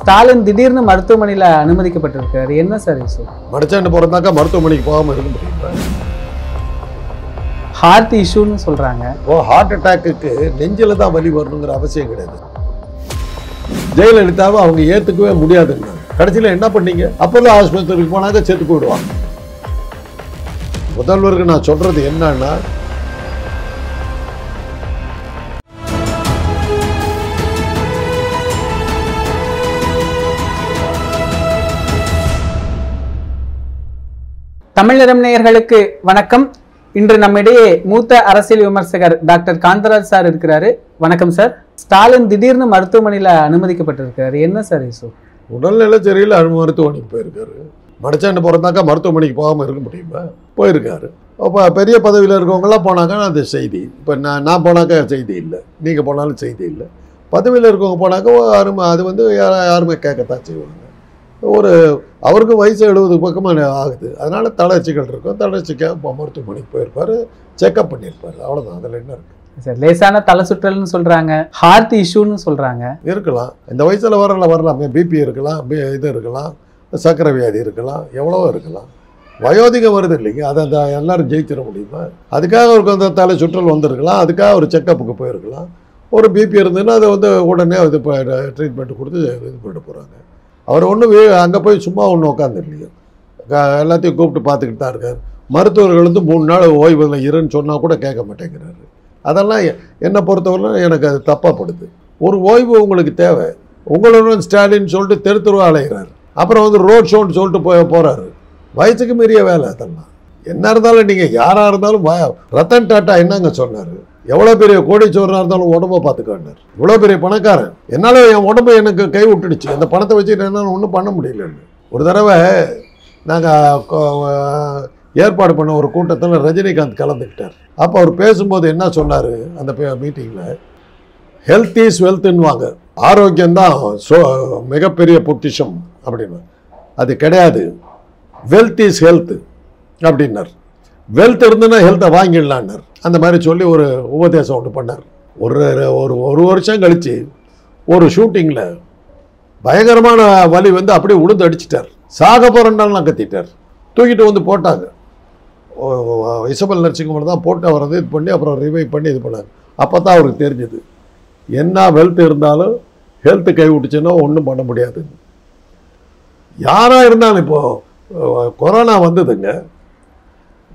ஸ்டாலின் திடீர்னு மருத்துவமனையில் அனுமதிக்கப்பட்டிருக்காரு. என்ன சார் இஷ்யூ? மடிச்சாண்டு போகிறதாக்கா மருத்துவமனைக்கு போகாமல் இருக்க முடியுமா? ஹார்ட் இஷ்யூன்னு சொல்கிறாங்க. ஹார்ட் அட்டாக்கு நெஞ்சில் தான் வலி வரணுங்கிற அவசியம் கிடையாது. ஜெயலலிதாவை அவங்க ஏற்றுக்கவே முடியாதுங்க. கடைசியில் என்ன பண்ணீங்க? அப்போல்லாம் ஆஸ்பத்திரிக்கு போனாங்க செத்து போயிடுவாங்க. முதல்வருக்கு நான் சொல்றது என்னன்னா, தமிழரம் நேயர்களுக்கு வணக்கம். இன்று நம்மிடையே மூத்த அரசியல் விமர்சகர் டாக்டர் காந்தராஜ் சார் இருக்கிறாரு. வணக்கம் சார். ஸ்டாலின் திடீர்னு மருத்துவமனையில் அனுமதிக்கப்பட்டிருக்காரு. என்ன சார் இஷ்யூ? உடல்நிலை சரியில்லை, மருத்துவமனைக்கு போயிருக்காரு. மடிச்சாண்டு போகிறதாக்கா மருத்துவமனைக்கு போகாமல் இருக்க முடியுமா? போயிருக்காரு. அப்போ பெரிய பதவியில் இருக்கவங்களாம் போனாக்கா அது செய்தி. இப்போ நான் போனாக்கா செய்தி இல்லை, நீங்கள் போனாலும் செய்தி இல்லை. பதவியில் இருக்கவங்க போனாக்கா அது வந்து யாருமே கேட்கத்தான் செய்வாங்க. அவருக்கும் வயசு 70 பக்கமாக ஆகுது. அதனால் தளர்ச்சிகள் இருக்கும். தளர்ச்சிக்காக மருத்துவமனைக்கு போயிருப்பார், செக்அப் பண்ணியிருப்பார். அவ்வளோதான். அதில் என்ன இருக்குது சார்? லேசான தலை சுற்றல்னு சொல்கிறாங்க, ஹார்ட் இஷ்யூன்னு சொல்கிறாங்க. இருக்கலாம், இந்த வயசில் வரலாம். பிபி இருக்கலாம், இது இருக்கலாம், சர்க்கரை வியாதி இருக்கலாம், எவ்வளவோ இருக்கலாம். வயோதிகம் வருது இல்லைங்க, அதை எல்லாரும் ஜெயிச்சிட முடியுமா? அதுக்காக அவருக்கு அந்த தலை சுற்றல் வந்திருக்கலாம், அதுக்காக ஒரு செக்கப்புக்கு போயிருக்கலாம். ஒரு பிபி இருந்ததுன்னா அதை வந்து உடனே இது ட்ரீட்மெண்ட் கொடுத்து இது பண்ணிட்டு போகிறாங்க. அவர் ஒன்றும் அங்கே போய் சும்மா ஒன்றும் உட்காந்துருக்கீங்க, எல்லாத்தையும் கூப்பிட்டு பார்த்துக்கிட்டு தான் இருக்கார். மருத்துவர்கள் வந்து 3 நாள் ஓய்வில் இருன்னு சொன்னால் கூட கேட்க மாட்டேங்கிறாரு. அதெல்லாம் என்னை பொறுத்தவரை எனக்கு அது தப்பாக படுது. ஒரு ஓய்வு உங்களுக்கு தேவை. உங்களுடன் ஸ்டாலின் சொல்லிட்டு தெருவா அலைகிறார். அப்புறம் வந்து ரோட் ஷோன்னு சொல்லிட்டு போகிறாரு. வயசுக்கு மீறிய வேலை அதெல்லாம். என்ன இருந்தாலும் நீங்கள் யாராக இருந்தாலும் ரத்தன் டாட்டா என்னங்க சொன்னார்? எவ்வளோ பெரிய கோடீஸ்வரனாக இருந்தாலும் உடம்பை பார்த்துக்காண்டார். இவ்வளோ பெரிய பணக்காரன், என்னால் என் உடம்பை எனக்கு கை விட்டுடுச்சு, அந்த பணத்தை வச்சுட்டு என்னால் ஒன்றும் பண்ண முடியலன்னு. ஒரு தடவை நாங்கள் ஏற்பாடு பண்ண ஒரு கூட்டத்தில் ரஜினிகாந்த் கலந்துக்கிட்டார். அப்போ அவர் பேசும்போது என்ன சொன்னார் அந்த மீட்டிங்கில்? ஹெல்த் இஸ் வெல்த்துன்னுவாங்க, ஆரோக்கியம்தான் மிகப்பெரிய பொக்கிஷம் அப்படின்னு. அது கிடையாது, வெல்த் இஸ் ஹெல்த் அப்படின்னார். வெல்த் இருந்துன்னா ஹெல்த்தை வாங்கிடலான்னார். அந்த மாதிரி சொல்லி ஒரு உபதேசம் ஒன்று பண்ணார். ஒரு வருஷம் கழித்து ஒரு ஷூட்டிங்கில் பயங்கரமான வலி வந்து அப்படியே உளுந்து அடிச்சிட்டார். சாக போகிறேன்னாலும் கத்திட்டார். தூக்கிட்டு வந்து போட்டாங்க. இசபல் நரசிங்கமன் தான் போட்டு அவரை இது பண்ணி அப்புறம் ரிவைவ் பண்ணி இது பண்ணாங்க. அப்போ தான் அவருக்கு தெரிஞ்சது, என்ன வெல்த் இருந்தாலும் ஹெல்த்து கை விட்டுச்சுன்னா ஒன்றும் பண்ண முடியாது. யாராக இருந்தாலும் இப்போது கொரோனா வந்ததுங்க.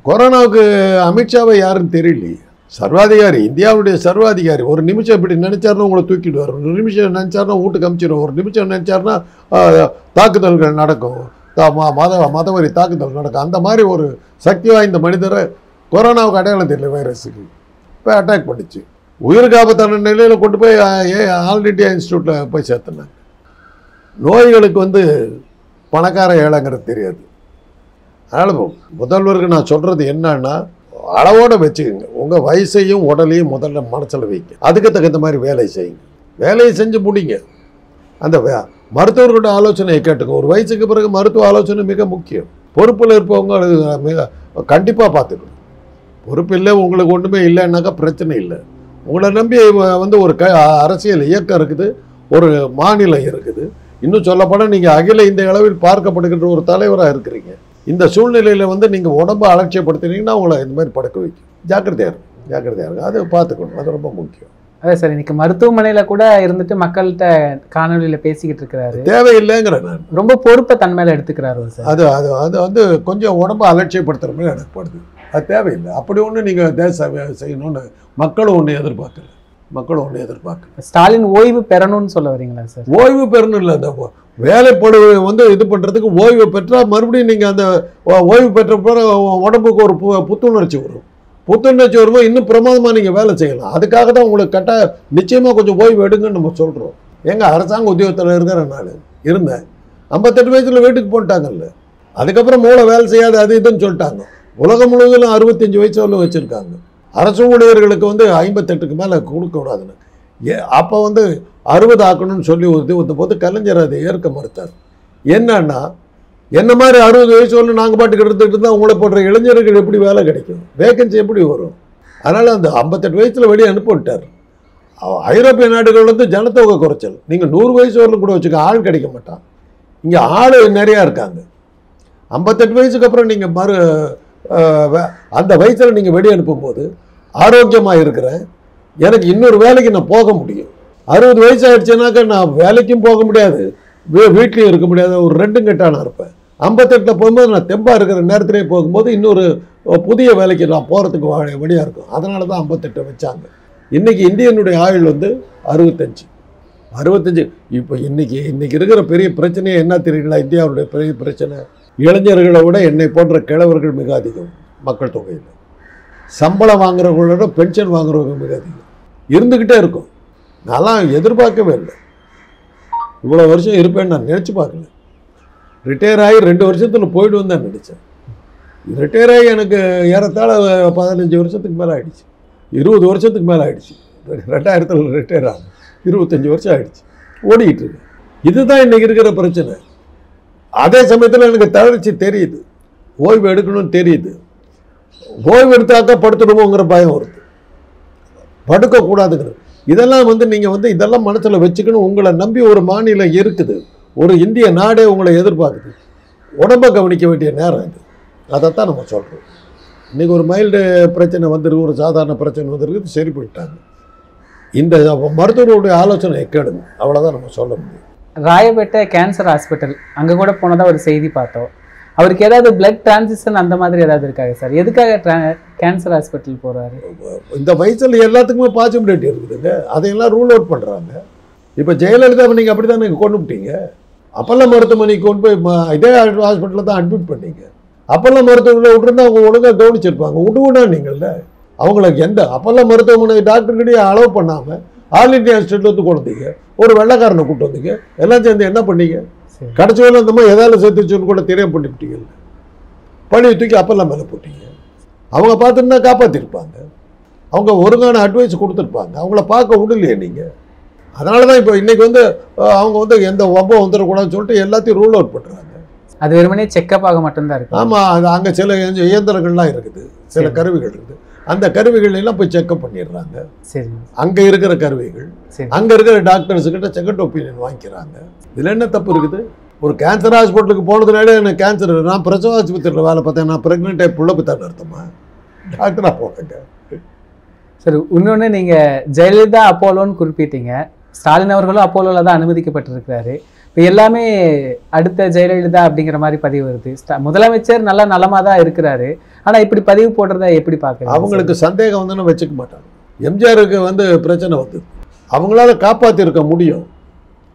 கொரோனாவுக்கு அமித்ஷாவை யாருன்னு தெரியலையே. சர்வாதிகாரி, இந்தியாவுடைய சர்வாதிகாரி. ஒரு நிமிஷம் இப்படி நினைச்சாருன்னா உங்களை தூக்கிடுவார். ஒரு நிமிஷம் நினைச்சாருன்னா வீட்டுக்கு அமிச்சிடுவோம். ஒரு நிமிஷம் நினைச்சாருன்னா தாக்குதல்கள் நடக்கும், மதவரி தாக்குதல் நடக்கும். அந்த மாதிரி ஒரு சக்தி வாய்ந்த மனிதரை கொரோனாவுக்கு அடையாளம் தெரியல, வைரஸுக்கு போய் அட்டாக் பண்ணிச்சு. உயிருக்கு ஆபத்தான நிலையில் கொண்டு போய் ஆல் இண்டியா இன்ஸ்டியூட்டில் போய் சேர்த்துனாங்க. நோய்களுக்கு வந்து பணக்கார ஏழைங்கிறது தெரியாது. அதனால் முதல்வருக்கு நான் சொல்கிறது என்னன்னா, அளவோடு வச்சுக்கோங்க. உங்கள் வயசையும் உடலையும் முதல்ல மனசில் வைங்க. அதுக்கு தகுந்த மாதிரி வேலை செய்யுங்க. வேலையை செஞ்சு முடிங்க. அந்த மருத்துவர்களோட ஆலோசனையை கேட்டுங்க. ஒரு வயசுக்கு பிறகு மருத்துவ ஆலோசனை மிக முக்கியம். பொறுப்பில் இருப்பவங்க அது மிக கண்டிப்பாக பார்த்துக்கணும். பொறுப்பு இல்லை, உங்களுக்கு ஒன்றுமே இல்லைன்னாக்கா பிரச்சனை இல்லை. உங்களை நம்பி வந்து ஒரு அரசியல் இயக்கம் இருக்குது, ஒரு மாநிலம் இருக்குது. இன்னும் சொல்லப்போனால் நீங்கள் அகில இந்திய அளவில் பார்க்கப்படுகின்ற ஒரு தலைவராக இருக்கிறீங்க. இந்த சூழ்நிலையில் வந்து நீங்கள் உடம்பை அலட்சியப்படுத்தினீங்கன்னா உங்களை இந்த மாதிரி படுக்க வைக்கும். ஜாக்கிரதையாக இருக்கும். அதை பார்த்துக்கணும். அது ரொம்ப முக்கியம். அதே சார், இன்னைக்கு மருத்துவமனையில் கூட இருந்துட்டு மக்கள்கிட்ட காணொலியில் பேசிக்கிட்டு இருக்கிறாரு. தேவையில்லைங்கிற நான் ரொம்ப பொறுப்பை தன் மேலே எடுத்துக்கிறாரு சார். அது வந்து கொஞ்சம் உடம்பை அலட்சியப்படுத்துகிற மாதிரி எனக்கு படுது. அது தேவையில்லை. அப்படி ஒன்று நீங்கள் தேச செய்யணும்னு மக்களும் ஒன்று எதிர்பார்க்கல. ஸ்டாலின் ஓய்வு பெறணும்னு சொல்ல வரீங்களா சார்? ஓய்வு பெறணும் இல்லை, அந்த வேலைப்படு வந்து இது பண்ணுறதுக்கு ஓய்வு பெற்றால் மறுபடியும் நீங்கள் அந்த ஓய்வு பெற்ற பிறகு உடம்புக்கு ஒரு புத்துணர்ச்சி வரும். புத்துணர்ச்சி வரும்போது இன்னும் பிரமாதமாக நீங்கள் வேலை செய்யலாம். அதுக்காக தான் உங்களுக்கு நிச்சயமாக கொஞ்சம் ஓய்வு எடுங்கன்னு நம்ம சொல்கிறோம். எங்கள் அரசாங்க உத்தியோகத்தில் இருக்கிற நான் இருந்தேன். 58 வயசில் வீட்டுக்கு போட்டாங்கல்ல. அதுக்கப்புறம் மூளை வேலை செய்யாது அது இதுன்னு சொல்லிட்டாங்க. உலகம் முழுவதும் 65 வயசு வரலும் வச்சுருக்காங்க. அரசு ஊழியர்களுக்கு வந்து 58க்கு மேலே கொடுக்கக்கூடாதுன்னு. அப்போ வந்து 60 ஆக்கணும்னு சொல்லி ஒரு போது கலைஞர் அதை ஏற்க மறுத்தார். என்னன்னா, என்ன மாதிரி 60 வயசு வரலும் நாங்கள் பாட்டுக்கு எடுத்துக்கிட்டு இருந்தால் உங்களை போடுற இளைஞர்கள் எப்படி வேலை கிடைக்கும்? வேகன்சி எப்படி வரும்? அதனால் அந்த 58 வயசில் வெளியே அனுப்பிவிட்டார். ஐரோப்பிய நாடுகள் வந்து ஜனத்தொகை குறைச்சல். நீங்கள் 100 வயசு வரலும் கூட வச்சுக்க ஆள் கிடைக்க மாட்டான். இங்கே ஆள் நிறையா இருக்காங்க. 58 வயசுக்கு அப்புறம் நீங்கள் அந்த வயசில் நீங்கள் வெளியே அனுப்பும்போது ஆரோக்கியமாக இருக்கிறேன், எனக்கு இன்னொரு வேலைக்கு நான் போக முடியும். 60 வயசு ஆகிடுச்சுனாக்கா நான் வேலைக்கும் போக முடியாது, வீட்லேயும் இருக்க முடியாது, ஒரு 2 கெட்டான இருப்பேன். 58 போகும்போது நான் தெம்பாக இருக்கிற நேரத்திலே போகும்போது இன்னொரு புதிய வேலைக்கு நான் போகிறதுக்கு வழியாக இருக்கும். அதனால தான் 58 வச்சாங்க. இன்றைக்கி இந்தியனுடைய ஆயுள் வந்து 65. இப்போ இன்றைக்கி இருக்கிற பெரிய பிரச்சனையே என்ன தெரியுங்களா? இந்தியாவுடைய பெரிய பிரச்சனை இளைஞர்களை விட என்னை போன்ற கிழவர்கள் மிக அதிகம் மக்கள் தொகையில். சம்பளம் வாங்குறவங்களோட பென்ஷன் வாங்குறவங்க மிக அதிகம் இருந்துக்கிட்டே இருக்கும். நான்லாம் எதிர்பார்க்கவே இல்லை, இவ்வளோ வருஷம் இருப்பேன்னு நான் நினச்சி பார்க்கல. ரிட்டையர் ஆகி 2 வருஷத்தில் போய்டுன்னு தான் நினச்சேன். ரிட்டையர் ஆகி எனக்கு ஏறத்தாழ 15 வருஷத்துக்கு மேலே ஆகிடுச்சு, 20 வருஷத்துக்கு மேலே ஆகிடுச்சு. 2000 ரிட்டையர் ஆகும், 25 வருஷம் ஆகிடுச்சு, ஓடிக்கிட்டு இருக்கு. இதுதான் இன்றைக்கி இருக்கிற பிரச்சனை. அதே சமயத்தில் எனக்கு தளர்ச்சி தெரியுது, ஓய்வு எடுக்கணும்னு தெரியுது. ஓய்வு எடுத்தாக்கா படுத்துடுவோங்கிற பயம் வருது, படுக்கக்கூடாதுங்கிறது. இதெல்லாம் வந்து நீங்கள் வந்து இதெல்லாம் மனசில் வச்சுக்கணும். உங்களை நம்பி ஒரு மாநிலம் இருக்குது, ஒரு இந்திய நாடே உங்களை எதிர்பார்க்குது. உடம்பை கவனிக்க வேண்டிய நேரம் இது. அதைத்தான் நம்ம சொல்கிறோம். இன்றைக்கி ஒரு மைல்டு பிரச்சனை வந்துருக்கு, ஒரு சாதாரண பிரச்சனை வந்துருக்கு, சரி போயிட்டாங்க. இந்த மருத்துவருடைய ஆலோசனை கேளுங்க, அவ்வளோதான் நம்ம சொல்ல முடியும். ராயப்பேட்டை கேன்சர் ஹாஸ்பிட்டல் அங்கே கூட போனதாக ஒரு செய்தி பார்த்தோம். அவருக்கு ஏதாவது பிளட் டிரான்சிஷன் அந்த மாதிரி ஏதாவது இருக்காங்க சார்? எதுக்காக கேன்சர் ஹாஸ்பிட்டல் போகிறாரு? இந்த வயசில் எல்லாத்துக்குமே பாசிபிலிட்டி இருக்குதுங்க, அதையெல்லாம் ரூல் அவுட் பண்ணுறாங்க. இப்போ ஜெயலலிதா நீங்கள் அப்படி தான் நீங்கள் கொண்டு விட்டீங்க. அப்போல்லாம் மருத்துவமனைக்கு கொண்டு போய் இதே ஹாஸ்பிட்டலில் தான் அட்மிட் பண்ணீங்க. அப்போல்லாம் மருத்துவமனை விட்டுருந்தா அவங்க ஒழுங்காக கவனிச்சிருப்பாங்க. விட்டுவிடா நீங்கள்ல அவங்களுக்கு அப்போல்லாம் மருத்துவமனை டாக்டர்கிட்டே அளவு பண்ணாமல் ஆல் இண்டியா இன்ஸ்டியூட்ல வந்து கொண்டீங்க, ஒரு வெள்ளைக்காரனை கூப்பிட்டு வந்தீங்க, எல்லாம் சேர்ந்து என்ன பண்ணீங்க? கடைசி வேலை இந்த மாதிரி எதாவது சேர்த்துச்சுன்னு கூட தெரியாம பண்ணிவிட்டீங்க. பழியை தூக்கி அப்பெல்லாம் மேலே போட்டீங்க. அவங்க பார்த்துருந்தா காப்பாற்றிருப்பாங்க, அவங்க ஒருங்கான அட்வைஸ் கொடுத்துருப்பாங்க, அவங்கள பார்க்க விடலையே நீங்கள். அதனால தான் இப்போ இன்றைக்கி வந்து அவங்க வந்து எந்த ஒப்பம் வந்துடக்கூடாதுன்னு சொல்லிட்டு எல்லாத்தையும் ரூல் அவுட் பண்ணுறாங்க. அது வெறுமனே செக்கப் ஆக மட்டும்தான் இருக்குது. ஆமாம், அது அங்கே சில இயந்திரங்கள்லாம் இருக்குது, சில கருவிகள் இருக்குது. அந்த கருவிகள் எல்லாம் போய் செக்அப் பண்ணிடுறாங்க. சரி, அங்கே இருக்கிற கருவிகள் அங்கே இருக்கிற டாக்டர்ஸுக்கிட்ட செகண்ட் ஒப்பீனியன் வாங்கிக்கிறாங்க. இதில் என்ன தப்பு இருக்குது? ஒரு கேன்சர் ஹாஸ்பிட்டலுக்கு போனதுனாலே எனக்கு கேன்சர், நான் பிரசவ ஆஸ்பத்திரியில் வேலை பார்த்தேன், நான் ப்ரெக்னென்ட் புள்ள தான் அர்த்தமா? டாக்டராக போகிறேங்க. சரி, இன்னொன்று நீங்கள் ஜெயலலிதா அப்போலோன்னு குறிப்பிட்டீங்க. ஸ்டாலின் அவர்களும் அப்போலோவில் தான் அனுமதிக்கப்பட்டிருக்கிறாரு. இப்போ எல்லாமே அடுத்த ஜெயலலிதா அப்படிங்கிற மாதிரி பதிவு வருது. முதலமைச்சர் நல்லா நலமாக தான் இருக்கிறாரு, ஆனால் இப்படி பதிவு போடுறத எப்படி பார்க்குறீங்க? அவங்களுக்கு சந்தேகம் வந்துன்னு வச்சுக்க மாட்டாங்க. எம்ஜிஆருக்கு வந்து பிரச்சனை வந்து அவங்களால காப்பாற்றிருக்க முடியும்,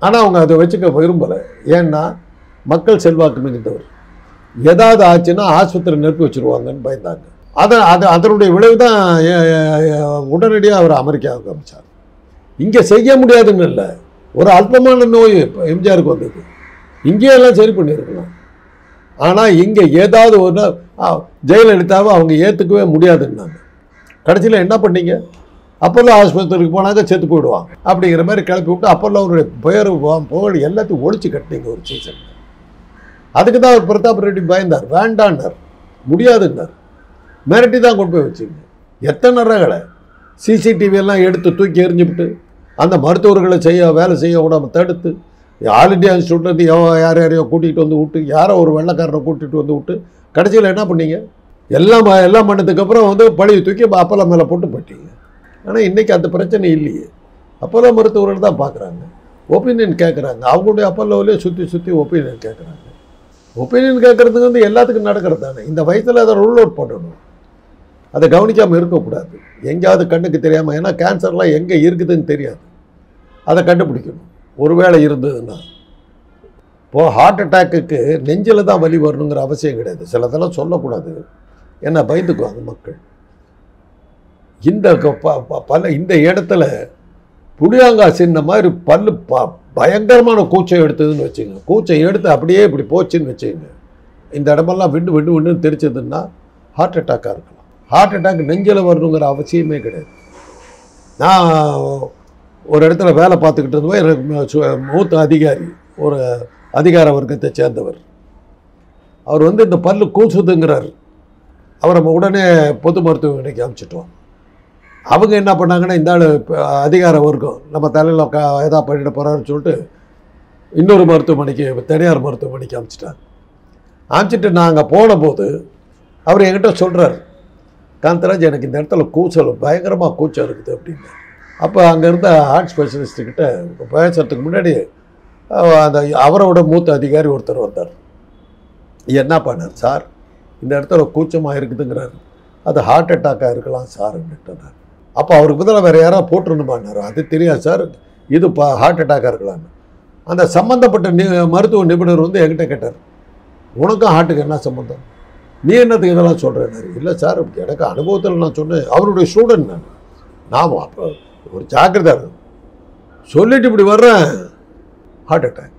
ஆனால் அவங்க அதை வச்சுக்க விரும்பலை. ஏன்னா மக்கள் செல்வாக்கு மிகுந்தவர், ஏதாவது ஆச்சுன்னா ஆஸ்பத்திரி நெருப்பி வச்சுருவாங்கன்னு பயந்தாங்க. அதனுடைய விளைவு தான் உடனடியாக அவர் அமெரிக்காவுக்கு அமைச்சார். இங்கே செய்ய முடியாதுன்னு இல்லை, ஒரு அல்பமான நோய் எம்ஜிஆருக்கு வந்தது, இங்கே எல்லாம் சரி பண்ணியிருக்கலாம். ஆனால் இங்கே ஏதாவது ஒரு ஜெயலலிதாவை அவங்க ஏற்றுக்கவே முடியாதுன்னாங்க. கடைசியில் என்ன பண்ணீங்க? அப்போல்லோ ஆஸ்பத்திரிக்கு போனாங்க செத்து போயிடுவாங்க அப்படிங்கிற மாதிரி கிளப்பி விட்டு அப்போல்லோ அவருடைய பெயர் புகழ் எல்லாத்தையும் ஒழிச்சு கட்டினீங்க ஒரு சீசன். அதுக்கு தான் அவர் பிரதாப் ரெட்டி பயந்தார், வேண்டான்னார், முடியாதுன்னார், மிரட்டி தான் கொண்டு போய் வச்சுங்க. எத்தனை ரகளை சிசிடிவியெல்லாம் எடுத்து தூக்கி எறிஞ்சுவிட்டு அந்த மருத்துவர்களை வேலை செய்ய விடாமல் தடுத்து ஆல் இண்டியா இன்ஸ்டியூட்லேருந்து யாரையோ கூட்டிகிட்டு வந்து விட்டு, யாரோ ஒரு வெள்ளைக்காரனை கூட்டிகிட்டு வந்து விட்டு, கடைசியில் என்ன பண்ணீங்க? எல்லாம் பண்ணதுக்கப்புறம் வந்து பழியை தூக்கி அப்போல்லோ மேலே போட்டு போயிட்டீங்க. ஆனால் இன்றைக்கி அந்த பிரச்சனை இல்லையே. அப்போல்லோ மருத்துவர்கள் தான் பார்க்குறாங்க, ஒப்பீனியன் கேட்குறாங்க. அவங்களுடைய அப்போல்லோவிலே சுற்றி ஒப்பீனியன் கேட்குறாங்க. ஒப்பீனியன் கேட்குறதுக்கு வந்து எல்லாத்துக்கும் நடக்கிறது தானே. இந்த வயசில் அதை ரூல் அவுட் பண்ணணும், அதை கவனிக்காமல் இருக்கக்கூடாது. எங்கேயாவது கண்ணுக்கு தெரியாமல், ஏன்னா கேன்சர்லாம் எங்கே இருக்குதுன்னு தெரியாது, அதை கண்டுபிடிக்கணும். ஒருவேளை இருந்ததுன்னா இப்போது ஹார்ட் அட்டாக்குக்கு நெஞ்சில் தான் வலி வரணுங்கிற அவசியம் கிடையாது. சிலதெல்லாம் சொல்லக்கூடாது, ஏன்னா பயந்துக்குவாங்க மக்கள். இந்த இடத்துல புளியாங்காய் சின்ன மாதிரி பல்லு பயங்கரமான கூச்சம் எடுத்ததுன்னு வச்சுங்க, கூச்சம் எடுத்து அப்படியே இப்படி போச்சுன்னு வச்சுங்க, இந்த இடமெல்லாம் விண்டு தெரிச்சதுன்னா ஹார்ட் அட்டாக்காக இருக்கலாம். ஹார்ட் அட்டாக் நெஞ்சில் வரணுங்கிற அவசியமே கிடையாது. நான் ஒரு இடத்துல வேலை பார்த்துக்கிட்டு இருந்தோம், எனக்கு மூத்த அதிகாரி, ஒரு அதிகார வர்க்கத்தை சேர்ந்தவர், அவர் வந்து இந்த பல்லு கூசுதுங்கிறார். அவரை உடனே பொது மருத்துவமனைக்கு அனுப்பிச்சிட்டோம். அவங்க என்ன பண்ணாங்கன்னா, இந்த ஆள் அதிகார வர்க்கம் நம்ம தலையில் ஏதா பண்ணிட்டு போகிறாருன்னு சொல்லிட்டு இன்னொரு மருத்துவமனைக்கு, தனியார் மருத்துவமனைக்கு அனுப்பிச்சிட்டாங்க. அனுப்பிச்சிட்டு நான் அங்கே போன போது அவர் என்கிட்ட சொல்கிறார், காந்தராஜ் எனக்கு இந்த இடத்துல கூச்சல் பயங்கரமாக கூச்சம் இருக்குது அப்படின்னு. அப்போ அங்கே இருந்த ஹார்ட் ஸ்பெஷலிஸ்ட்டுக்கிட்ட பேசுறதுக்கு முன்னாடி அந்த அவரோட மூத்த அதிகாரி ஒருத்தர் வந்தார். என்ன பண்ணார், சார் இந்த இடத்துல கூச்சமாக இருக்குதுங்கிறார், அது ஹார்ட் அட்டாக்காக இருக்கலாம் சார்ன்னுட்டார். அப்போ அவருக்கு பதிலாக வேறு யாராவது போட்டுருணுமான்னார். அது தெரியாது சார், இது ஹார்ட் அட்டாக்காக இருக்கலான்னு. அந்த சம்மந்தப்பட்ட மருத்துவ நிபுணர் வந்து என்கிட்ட கேட்டார், உனக்கும் ஹார்ட்டுக்கு என்ன சம்மந்தம், நீ என்னத்துக்கு இதெல்லாம் சொல்கிறேன்னாரு. இல்லை சார் எனக்கு அனுபவத்தில் நான் சொன்னேன், அவருடைய ஸ்டூடெண்ட் நான் அப்போ ஒரு ஜாக்கிரதை சொல்லிட்டு இப்படி வர்றேன், ஹார்ட் அட்டாக்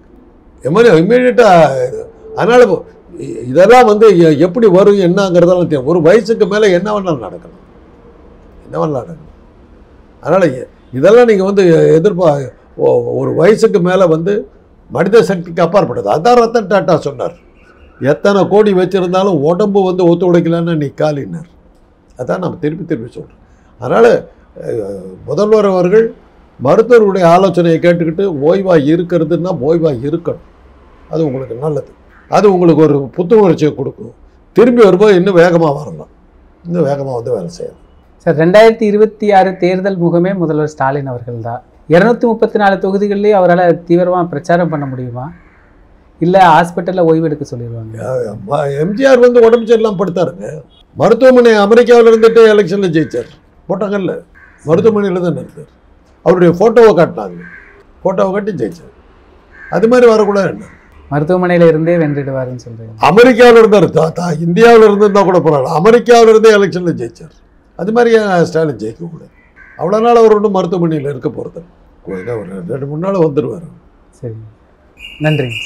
இம்மீடியட்டாக. அதனால் இதெல்லாம் வந்து எப்படி வரும் என்னங்கிறதெல்லாம் தெரியும். ஒரு வயசுக்கு மேலே என்ன வேணாலும் நடக்கணும், என்ன வேணாலும் நடக்கணும். அதனால் இதெல்லாம் நீங்கள் வந்து ஒரு வயசுக்கு மேலே வந்து மனித சக்திக்கு அப்பாற்பட்டது. அதான் ரத்தன் டாட்டா சொன்னார், எத்தனை கோடி வச்சுருந்தாலும் உடம்பு வந்து ஒத்துழைக்கலன்னு நீ காலினார். அதான் நம்ம திருப்பி திருப்பி சொல்கிறோம். அதனால் முதல்வர் அவர்கள் மருத்துவர்களுடைய ஆலோசனையை கேட்டுக்கிட்டு ஓய்வாக இருக்கிறதுன்னா ஓய்வாக இருக்கணும். அது உங்களுக்கு நல்லது, அது உங்களுக்கு ஒரு புத்துணர்ச்சியை கொடுக்கும். திரும்பி வரும்போது இன்னும் வேகமாக வரலாம், இன்னும் வேகமாக வந்து வேலை செய்யலாம். சார் 2026 தேர்தல் முகமே முதல்வர் ஸ்டாலின் அவர்கள் தான். 234 தொகுதிகளிலேயே அவரால் தீவிரமாக பிரச்சாரம் பண்ண முடியுமா, இல்லை ஹாஸ்பிட்டலில் ஓய்வு எடுக்க சொல்லிடுவாங்க? எம்ஜிஆர் வந்து உடம்பு சரியில்லாமல் படுத்தாருங்க, மருத்துவமனை அமெரிக்காவில் இருந்துட்டு எலெக்ஷனில் ஜெயிச்சார். போட்டாங்கல்ல, மருத்துவமனையில் தான் இருந்தார். அவருடைய ஃபோட்டோவை காட்டினாங்க, ஃபோட்டோவை காட்டி ஜெயிச்சார். அது மாதிரி வரக்கூடாது. என்ன மருத்துவமனையில் இருந்தே வென்றுடுவாருன்னு சொல்கிறீங்க? அமெரிக்காவில் இருந்தார், இந்தியாவில் இருந்திருந்தா கூட பரவாயில்ல, அமெரிக்காவில் இருந்தே எலெக்ஷனில் ஜெயிச்சார். அது மாதிரி ஸ்டாலின் ஜெயிக்கக்கூடாது. அவ்வளோ நாள் அவர் ஒன்றும் மருத்துவமனையில் இருக்க போகிறது, ஒரு 2-3 நாள் வந்துடுவார். சரி, நன்றிங்க.